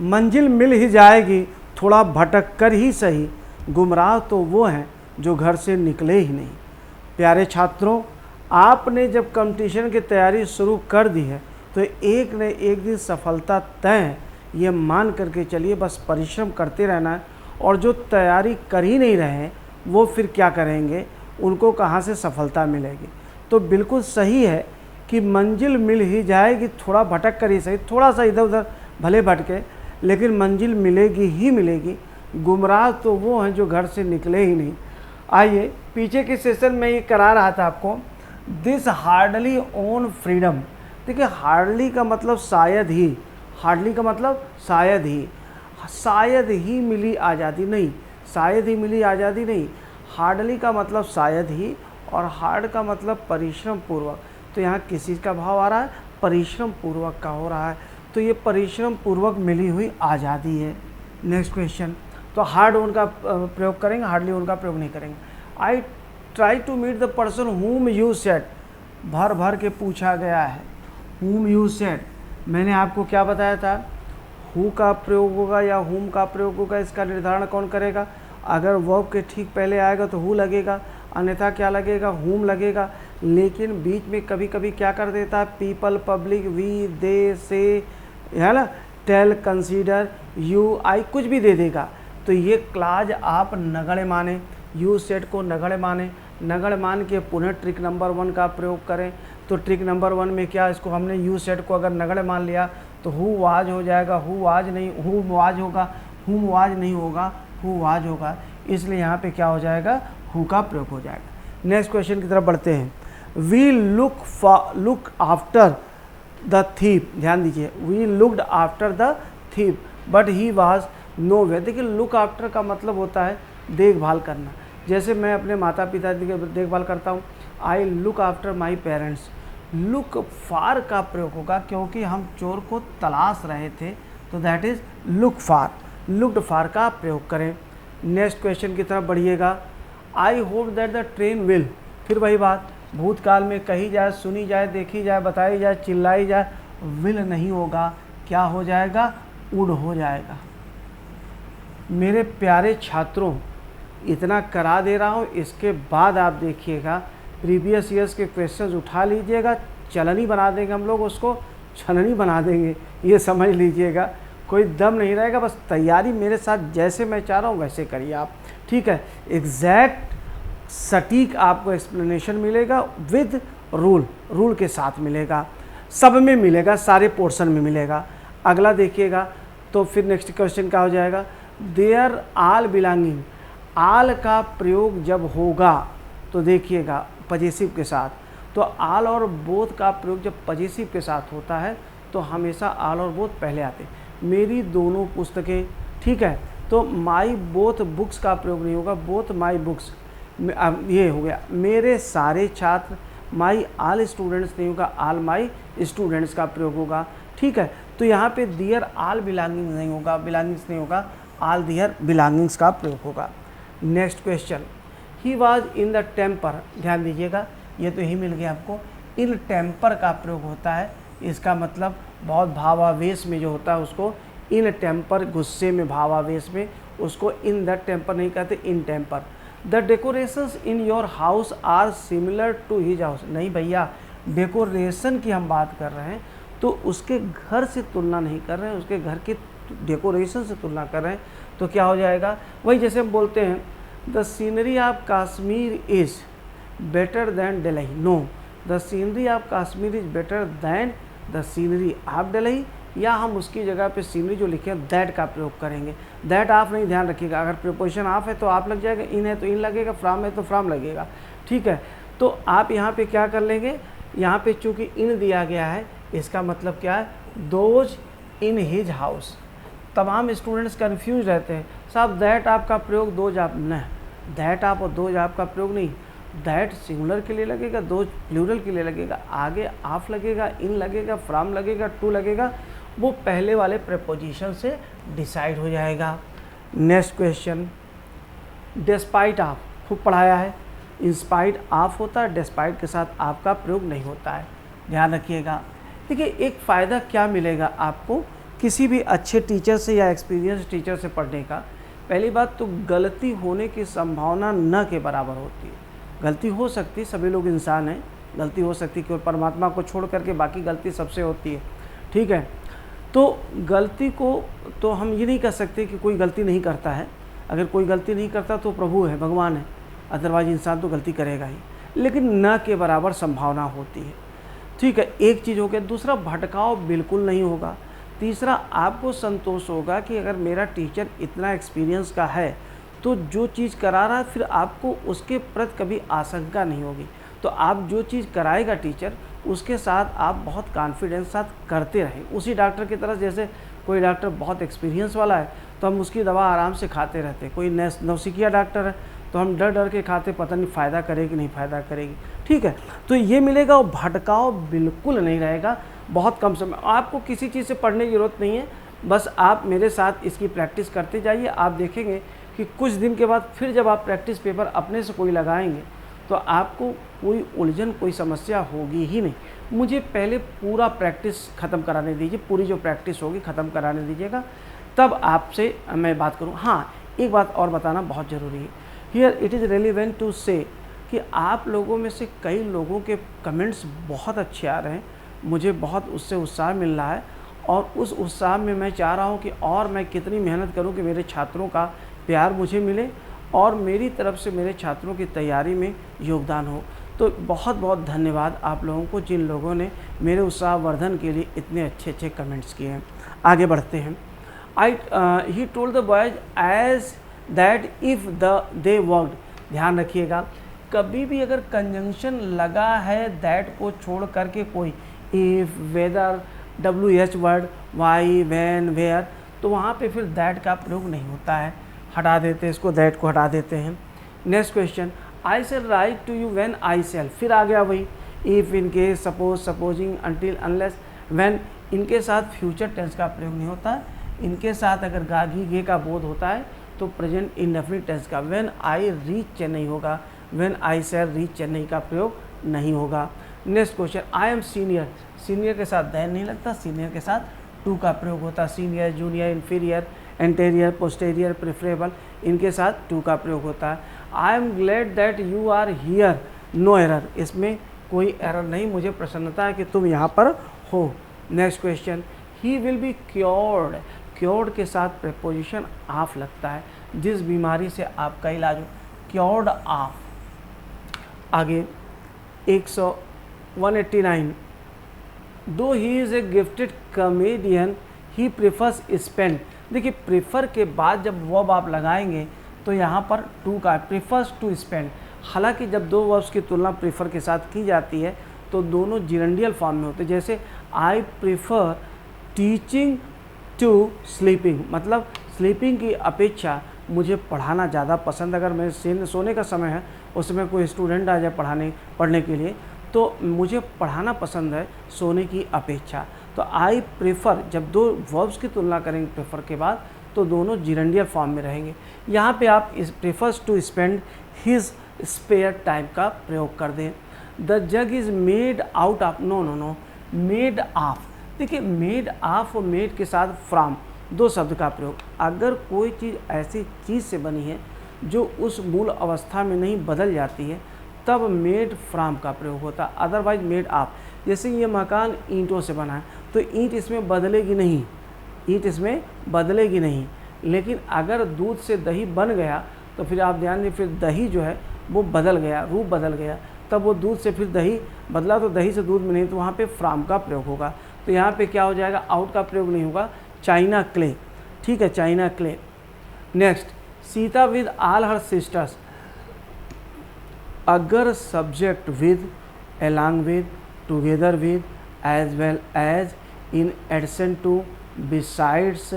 मंजिल मिल ही जाएगी थोड़ा भटक कर ही सही, गुमराह तो वो हैं जो घर से निकले ही नहीं। प्यारे छात्रों, आपने जब कंपटीशन की तैयारी शुरू कर दी है तो एक न एक दिन सफलता तय है, ये मान करके चलिए। बस परिश्रम करते रहना है। और जो तैयारी कर ही नहीं रहे हैं वो फिर क्या करेंगे, उनको कहाँ से सफलता मिलेगी। तो बिल्कुल सही है कि मंजिल मिल ही जाएगी थोड़ा भटक कर ही सही, थोड़ा सा इधर उधर भले भटके, लेकिन मंजिल मिलेगी ही मिलेगी। गुमराह तो वो हैं जो घर से निकले ही नहीं। आइए पीछे के सेशन में ये करा रहा था आपको, दिस हार्डली ओन फ्रीडम। देखिए हार्डली का मतलब शायद ही, हार्डली का मतलब शायद ही मिली आज़ादी नहीं, शायद ही मिली आज़ादी नहीं। हार्डली का मतलब शायद ही, और हार्ड का मतलब परिश्रम पूर्वक। तो यहाँ किस चीज़ का भाव आ रहा है, परिश्रम पूर्वक का हो रहा है। तो ये परिश्रम पूर्वक मिली हुई आज़ादी है। नेक्स्ट क्वेश्चन, तो हार्ड उनका प्रयोग करेंगे, हार्डली उनका प्रयोग नहीं करेंगे। I try to meet the person whom you said, भर भर के पूछा गया है। whom you said, मैंने आपको क्या बताया था, who का प्रयोग होगा या whom का प्रयोग होगा, इसका निर्धारण कौन करेगा। अगर वर्ब के ठीक पहले आएगा तो who लगेगा, अन्यथा क्या लगेगा, whom लगेगा। लेकिन बीच में कभी कभी क्या कर देता है, पीपल, पब्लिक, वी, दे, से, है ना, टेल, कंसीडर, यू, आई, कुछ भी दे देगा। तो ये क्लाज आप नगण्य माने, यू सेट को नगण्य माने, नगण्य मान के पुनः ट्रिक नंबर 1 का प्रयोग करें। तो ट्रिक नंबर 1 में क्या, इसको हमने यू सेट को अगर नगण्य मान लिया तो हु वाज हो जाएगा, हु वाज नहीं, हु वाज होगा, हुम वाज नहीं होगा, हु वाज होगा। इसलिए यहाँ पे क्या हो जाएगा, हु का प्रयोग हो जाएगा। नेक्स्ट क्वेश्चन की तरफ बढ़ते हैं। We look after the thief, ध्यान दीजिए, we looked after the thief but he was no way. देखिए लुक आफ्टर का मतलब होता है देखभाल करना। जैसे मैं अपने माता पिता की देखभाल करता हूँ, I look after my parents. Look far का प्रयोग होगा क्योंकि हम चोर को तलाश रहे थे, तो that is look for, looked for का प्रयोग करें। नेक्स्ट क्वेश्चन की तरफ बढ़िएगा। I hope that the train will, फिर वही बात, भूतकाल में कही जाए, सुनी जाए, देखी जाए, बताई जाए, चिल्लाई जाए, विल नहीं होगा, क्या हो जाएगा, वुड हो जाएगा। मेरे प्यारे छात्रों, इतना करा दे रहा हूँ, इसके बाद आप देखिएगा प्रीवियस ईयर्स के क्वेश्चंस उठा लीजिएगा, चलनी बना देंगे हम लोग, उसको छलनी बना देंगे, ये समझ लीजिएगा। कोई दम नहीं रहेगा, बस तैयारी मेरे साथ जैसे मैं चाह रहा हूँ वैसे करिए आप, ठीक है। एग्जैक्ट सटीक आपको एक्सप्लेनेशन मिलेगा विद रूल के साथ मिलेगा, सब में मिलेगा, सारे पोर्शन में मिलेगा। अगला देखिएगा, तो फिर नेक्स्ट क्वेश्चन क्या हो जाएगा, देयर आल बिलोंगिंग। आल का प्रयोग जब होगा तो देखिएगा पजेसिव के साथ, तो आल और बोथ का प्रयोग जब पजेसिव के साथ होता है तो हमेशा आल और बोथ पहले आते हैं। मेरी दोनों पुस्तकें, ठीक है, तो माई बोथ बुक्स का प्रयोग नहीं होगा, बोथ माई बुक्स, ये हो गया। मेरे सारे छात्र, माई आल स्टूडेंट्स नहीं होगा, आल माई स्टूडेंट्स का प्रयोग होगा, ठीक है। तो यहाँ पे दियर आल बिलोंगिंग नहीं होगा, बिलोंगिंग्स नहीं होगा, आल दियर बिलोंगिंग्स का प्रयोग होगा। Next question, he was in the temper, ध्यान दीजिएगा, ये तो ही मिल गया आपको। इन टेम्पर का प्रयोग होता है, इसका मतलब बहुत भावावेश में जो होता है उसको इन टेम्पर, गुस्से में, भावावेश में, उसको इन द टेम्पर नहीं कहते, in temper. The decorations in your house are similar to his house. नहीं भैया, डेकोरेशन की हम बात कर रहे हैं, तो उसके घर से तुलना नहीं कर रहे हैं, उसके घर के डेकोरेशन से तुलना कर रहे हैं। तो क्या हो जाएगा, वही जैसे हम बोलते हैं the scenery of Kashmir is better than Delhi. No, the scenery of Kashmir is better than the scenery of Delhi, या हम उसकी जगह पे सीनरी जो लिखे हैं दैट का प्रयोग करेंगे। दैट आप नहीं, ध्यान रखिएगा, अगर प्रीपोजिशन ऑफ है तो आप लग जाएगा, इन है तो इन लगेगा, फ्रॉम है तो फ्रॉम लगेगा, ठीक है। तो आप यहाँ पे क्या कर लेंगे, यहाँ पे चूँकि इन दिया गया है, इसका मतलब क्या है, दोज इन हिज हाउस। तमाम स्टूडेंट्स कंफ्यूज रहते हैं, साहब दैट आपका प्रयोग दोज आप, न दैट आप और दोज आपका प्रयोग नहीं, दैट सिंगुलर के लिए लगेगा, दोज प्लूरल के लिए लगेगा, आगे ऑफ लगेगा, इन लगेगा, फ्रॉम लगेगा, टू लगेगा, वो पहले वाले प्रीपोजिशन से डिसाइड हो जाएगा। नेक्स्ट क्वेश्चन, डिस्पाइट ऑफ, खूब पढ़ाया है, इंस्पाइट ऑफ होता है, डिस्पाइट के साथ आपका प्रयोग नहीं होता है, ध्यान रखिएगा। देखिए एक फ़ायदा क्या मिलेगा आपको किसी भी अच्छे टीचर से या एक्सपीरियंस टीचर से पढ़ने का, पहली बात तो गलती होने की संभावना न के बराबर होती है। गलती हो सकती, सभी लोग इंसान हैं, गलती हो सकती है, केवल परमात्मा को छोड़ करके बाकी गलती सबसे होती है, ठीक है। तो गलती को तो हम ये नहीं कह सकते कि कोई गलती नहीं करता है। अगर कोई गलती नहीं करता तो प्रभु है, भगवान है, अदरवाइज इंसान तो गलती करेगा ही, लेकिन न के बराबर संभावना होती है, ठीक है। एक चीज़ हो गया। दूसरा, भटकाव बिल्कुल नहीं होगा। तीसरा, आपको संतोष होगा कि अगर मेरा टीचर इतना एक्सपीरियंस का है तो जो चीज़ करा रहा है फिर आपको उसके प्रति कभी आशंका नहीं होगी। तो आप जो चीज़ कराएगा टीचर, उसके साथ आप बहुत कॉन्फिडेंस साथ करते रहें। उसी डॉक्टर की तरह, जैसे कोई डॉक्टर बहुत एक्सपीरियंस वाला है तो हम उसकी दवा आराम से खाते रहते। कोई नौसिखिया डॉक्टर है तो हम डर डर के खाते, पता नहीं फ़ायदा करेगी नहीं फ़ायदा करेगी, ठीक है। तो ये मिलेगा, और भटकाव बिल्कुल नहीं रहेगा। बहुत कम समय, आपको किसी चीज़ से पढ़ने की ज़रूरत नहीं है, बस आप मेरे साथ इसकी प्रैक्टिस करते जाइए। आप देखेंगे कि कुछ दिन के बाद फिर जब आप प्रैक्टिस पेपर अपने से कोई लगाएंगे तो आपको कोई उलझन, कोई समस्या होगी ही नहीं। मुझे पहले पूरा प्रैक्टिस ख़त्म कराने दीजिए, पूरी जो प्रैक्टिस होगी ख़त्म कराने दीजिएगा, तब आपसे मैं बात करूँ। हाँ, एक बात और बताना बहुत ज़रूरी है। Here it is relevant to say कि आप लोगों में से कई लोगों के कमेंट्स बहुत अच्छे आ रहे हैं, मुझे बहुत उससे उत्साह मिल रहा है, और उस उत्साह में मैं चाह रहा हूँ कि और मैं कितनी मेहनत करूँ कि मेरे छात्रों का प्यार मुझे मिले और मेरी तरफ से मेरे छात्रों की तैयारी में योगदान हो। तो बहुत बहुत धन्यवाद आप लोगों को, जिन लोगों ने मेरे उत्साहवर्धन के लिए इतने अच्छे अच्छे कमेंट्स किए हैं। आगे बढ़ते हैं। He told the boys as that if they worked. ध्यान रखिएगा, कभी भी अगर कंजंक्शन लगा है दैट को छोड़ करके कोई if, whether, WH word, why, when, where, तो वहाँ पे फिर दैट का प्रयोग नहीं होता है, हटा देते हैं इसको, दैट को हटा देते हैं। Next question, I shall write to you when I shall. फिर आ गया वही if, in case, suppose, supposing, until, unless, when. इनके साथ फ्यूचर टेंस का प्रयोग नहीं होता है। इनके साथ अगर गा, घी, गे का बोध होता है तो प्रेजेंट इंडेफिनिट टेंस का व्हेन आई रीच चेन्नई होगा, when I shell reach Chennai का प्रयोग नहीं होगा। Next question, I am senior. Senior के साथ दैन नहीं लगता, सीनियर के साथ टू का प्रयोग होता है। Senior, junior, inferior, anterior, posterior, preferable, इनके साथ टू का प्रयोग होता है। I am glad that you are here, no error, इसमें कोई एरर नहीं, मुझे प्रसन्नता है कि तुम यहाँ पर हो। Next question, he will be cured. Cured के साथ प्रेपोजिशन ऑफ लगता है, जिस बीमारी से आपका इलाज हो, क्योर्ड ऑफ। आगे 189, दो he is a gifted comedian he prefers spend. देखिए, प्रेफर के बाद जब वर्ब आप लगाएंगे तो यहाँ पर टू का, प्रेफर्स टू स्पेंड। हालांकि जब दो वर्ब्स की तुलना प्रेफर के साथ की जाती है तो दोनों जिरेंडियल फॉर्म में होते हैं। जैसे I prefer teaching to sleeping, मतलब स्लीपिंग की अपेक्षा मुझे पढ़ाना ज़्यादा पसंद। अगर मैं सोने का समय है, उस समय कोई स्टूडेंट आ जाए पढ़ने के लिए, तो मुझे पढ़ाना पसंद है सोने की अपेक्षा। तो आई प्रेफर, जब दो वर्ब्स की तुलना करेंगे प्रेफर के बाद तो दोनों जिरेंडियल फॉर्म में रहेंगे। यहाँ पे आप इस prefers to spend his spare time का प्रयोग कर दें। The jug is made out of, no, made of. देखिए, मेड ऑफ और मेड के साथ फ्रॉम, दो शब्द का प्रयोग। अगर कोई चीज़ ऐसी चीज़ से बनी है जो उस मूल अवस्था में नहीं बदल जाती है, तब मेड फ्रॉम का प्रयोग होता, अदरवाइज मेड ऑफ। जैसे ये मकान ईंटों से बना है तो ईंट इसमें बदलेगी नहीं, ईंट इसमें बदलेगी नहीं। लेकिन अगर दूध से दही बन गया तो फिर आप ध्यान दें, फिर दही जो है वो बदल गया, रूप बदल गया, तब वो दूध से फिर दही बदला तो दही से दूध में नहीं, तो वहाँ पे फ्रॉम का प्रयोग होगा। तो यहाँ पे क्या हो जाएगा, आउट का प्रयोग नहीं होगा, चाइना क्ले, ठीक है, China clay. Next, Sita with all her sisters. अगर subject with, along with, together with, as well as, in addition to, besides,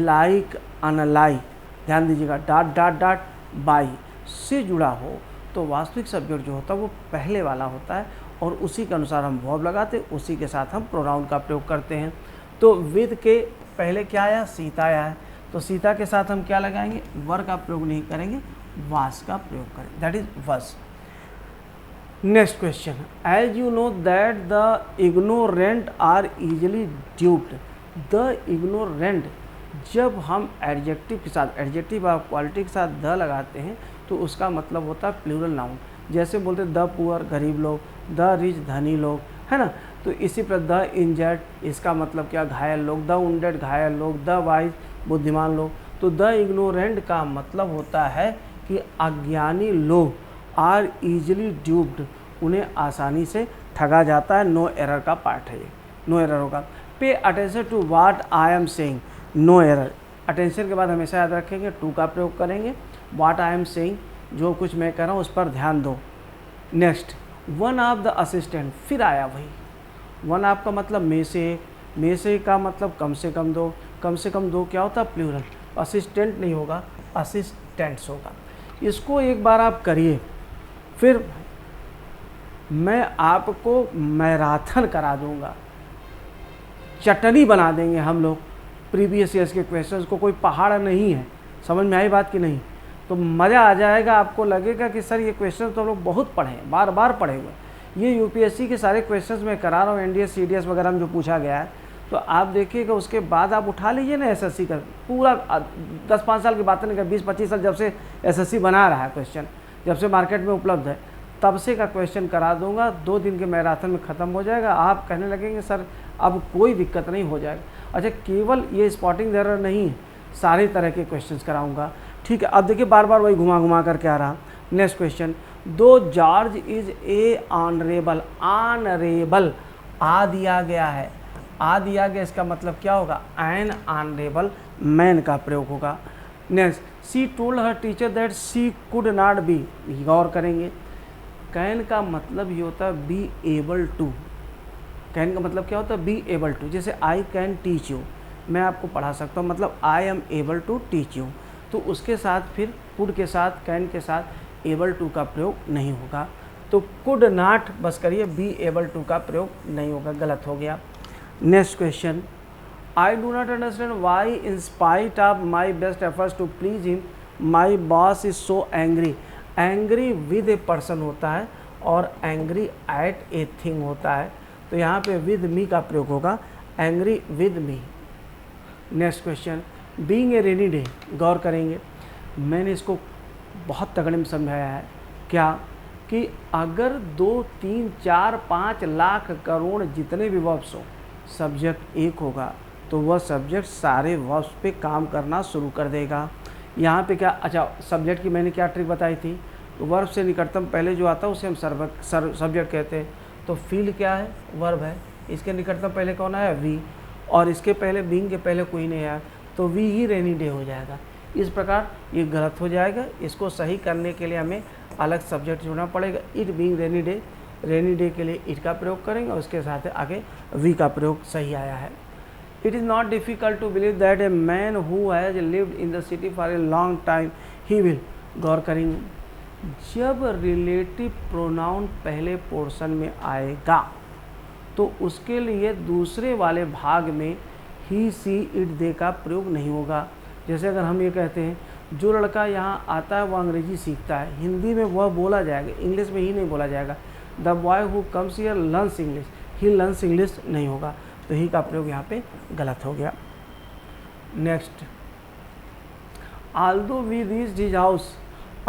like, unlike, ध्यान दीजिएगा, डॉट डॉट डॉट बाई से जुड़ा हो तो वास्तविक सब्जेक्ट जो होता है वो पहले वाला होता है और उसी के अनुसार हम वर्ब लगाते, उसी के साथ हम प्रोनाउन का प्रयोग करते हैं। तो विद के पहले क्या आया, सीता आया है, तो सीता के साथ हम क्या लगाएंगे, वर का प्रयोग नहीं करेंगे, वास का प्रयोग करें, that is was. Next question, as you know that the ignorant are easily duped. The ignorant, जब हम एडजेक्टिव के साथ, एडजेक्टिव और क्वालिटी के साथ द लगाते हैं तो उसका मतलब होता है प्लूरल नाउन। जैसे बोलते द पुअर गरीब लोग, द रिच धनी लोग, है ना। तो इसी पर द इंजर्ड, इसका मतलब क्या, घायल लोग, द वुंडेड घायल लोग, द वाइज बुद्धिमान लोग। तो द इग्नोरेंट का मतलब होता है कि अज्ञानी लोग, आर ईजिली ड्यूप्ड, उन्हें आसानी से ठगा जाता है। नो एरर का पार्ट है ये, नो एरर होगा। Pay attention to what I am saying, no error. Attention के बाद हमेशा याद रखेंगे टू का प्रयोग करेंगे। वाट आई एम सेइंग, जो कुछ मैं कह रहा हूँ उस पर ध्यान दो। Next, one of the assistant, फिर आया वही। वन ऑफ का मतलब में से का मतलब कम से कम दो, कम से कम दो क्या होता है, प्लूरल। असिस्टेंट नहीं होगा, असिस्टेंट्स होगा। इसको एक बार आप करिए, फिर मैं आपको मैराथन करा दूंगा, चटनी बना देंगे हम लोग प्रीवियस ईयर्स के क्वेश्चंस को। कोई पहाड़ नहीं है, समझ में आई बात कि नहीं। तो मज़ा आ जाएगा, आपको लगेगा कि सर ये क्वेश्चन तो हम लोग बहुत पढ़े हैं, बार बार पढ़े हुए। ये यूपीएससी के सारे क्वेश्चंस मैं करा रहा हूँ, एनडीएस सीडीएस वगैरह में जो पूछा गया है। तो आप देखिएगा, उसके बाद आप उठा लीजिए ना एसएससी का पूरा 10-5 साल की बात नहीं कर, 20-25 साल जब से एसएससी बना रहा है क्वेश्चन, जब से मार्केट में उपलब्ध है, तब से का क्वेश्चन करा दूंगा। 2 दिन के मैराथन में ख़त्म हो जाएगा। आप कहने लगेंगे सर अब कोई दिक्कत नहीं, हो जाएगा। अच्छा, केवल ये स्पॉटिंग एरर नहीं है, सारे तरह के क्वेश्चंस कराऊंगा, ठीक है। अब देखिए बार बार वही घुमा घुमा कर क्या रहा। नेक्स्ट क्वेश्चन, दो George is a honourable, honourable आ दिया गया है, आ दिया गया, इसका मतलब क्या होगा, एन ऑनरेबल मैन का प्रयोग होगा। Next, she told her teacher that she could not be, गौर करेंगे। कैन का मतलब ये होता है बी एबल टू। कैन का मतलब क्या होता है, बी एबल टू। जैसे आई कैन टीच यू, मैं आपको पढ़ा सकता हूँ, मतलब I am able to teach you. तो उसके साथ फिर कुड के साथ, कैन के साथ एबल टू का प्रयोग नहीं होगा। तो कुड नॉट बस करिए, बी एबल टू का प्रयोग नहीं होगा, गलत हो गया। Next question, I do not understand why in spite of my best efforts to please him my boss is so angry. Angry with a person होता है और एंग्री एट ए थिंग होता है। तो यहाँ पे विद मी का प्रयोग होगा, angry with me. Next question, being a rainy day, गौर करेंगे। मैंने इसको बहुत तगड़े में समझाया है, क्या कि अगर 2, 3, 4, 5 लाख करोड़ जितने भी वर्ब्स हो, सब्जेक्ट एक होगा तो वह सब्जेक्ट सारे वर्ब्स पे काम करना शुरू कर देगा। यहाँ पे क्या, अच्छा सब्जेक्ट की मैंने क्या ट्रिक बताई थी, तो वर्ब से निकटतम पहले जो आता है उसे हम सब्जेक्ट कहते हैं। तो फील क्या है, वर्ब है, इसके निकटतम पहले कौन आया, वी, और इसके पहले बीइंग के पहले कोई नहीं आया, तो वी ही रेनी डे हो जाएगा। इस प्रकार ये गलत हो जाएगा। इसको सही करने के लिए हमें अलग सब्जेक्ट चुनना पड़ेगा। It being rainy day, rainy day के लिए इट का प्रयोग करेंगे और उसके साथ आगे वी का प्रयोग सही आया है। It is not difficult to believe that a man who has lived in the city for a long time he will, गौर करेंगे। जब रिलेटिव प्रोनाउन पहले पोर्शन में आएगा तो उसके लिए दूसरे वाले भाग में ही, सी, इट, दे का प्रयोग नहीं होगा। जैसे अगर हम ये कहते हैं जो लड़का यहाँ आता है वो अंग्रेजी सीखता है, हिंदी में वह बोला जाएगा, इंग्लिश में ही नहीं बोला जाएगा। The boy who comes here learns English, he learns English नहीं होगा, तो ही का प्रयोग यहाँ पे गलत हो गया। Next, although we reached his house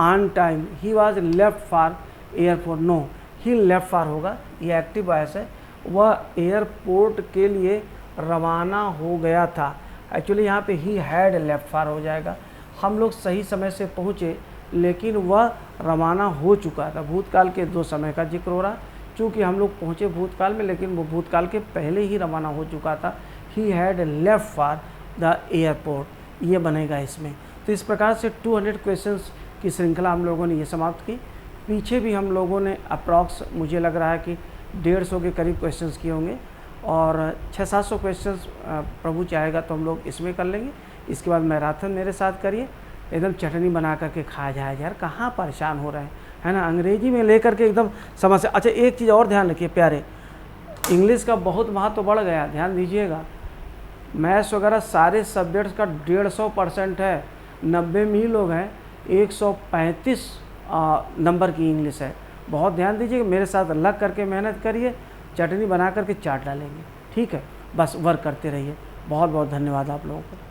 on time he was left for airport, no, he left for होगा, ये एक्टिव वॉइस है, वह एयरपोर्ट के लिए रवाना हो गया था। एक्चुअली यहाँ पे ही हैड लेफ्ट फॉर हो जाएगा। हम लोग सही समय से पहुँचे लेकिन वह रवाना हो चुका था। भूतकाल के 2 समय का जिक्र हो रहा, चूँकि हम लोग पहुँचे भूतकाल में लेकिन वो भूतकाल के पहले ही रवाना हो चुका था। He had left for the airport, ये बनेगा इसमें। तो इस प्रकार से 200 क्वेश्चंस की श्रृंखला हम लोगों ने ये समाप्त की। पीछे भी हम लोगों ने अप्रॉक्स मुझे लग रहा है कि 150 के करीब क्वेश्चंस किए होंगे और 600-700 क्वेश्चंस प्रभु चाहेगा तो हम लोग इसमें कर लेंगे। इसके बाद मैराथन मेरे साथ करिए, एकदम चटनी बना करके खाया जाए। यार कहाँ परेशान हो रहे हैं, है ना, अंग्रेजी में लेकर के एकदम समस्या। अच्छा एक चीज़ और ध्यान रखिए प्यारे, इंग्लिश का बहुत महत्व बढ़ गया, ध्यान दीजिएगा। मैथ्स वगैरह सारे सब्जेक्ट्स का 150% है, 90 में ही लोग हैं, 135 नंबर की इंग्लिश है। बहुत ध्यान दीजिए, मेरे साथ लग करके मेहनत करिए, चटनी बना करके चाट डालेंगे, ठीक है। बस वर्क करते रहिए। बहुत बहुत धन्यवाद आप लोगों को।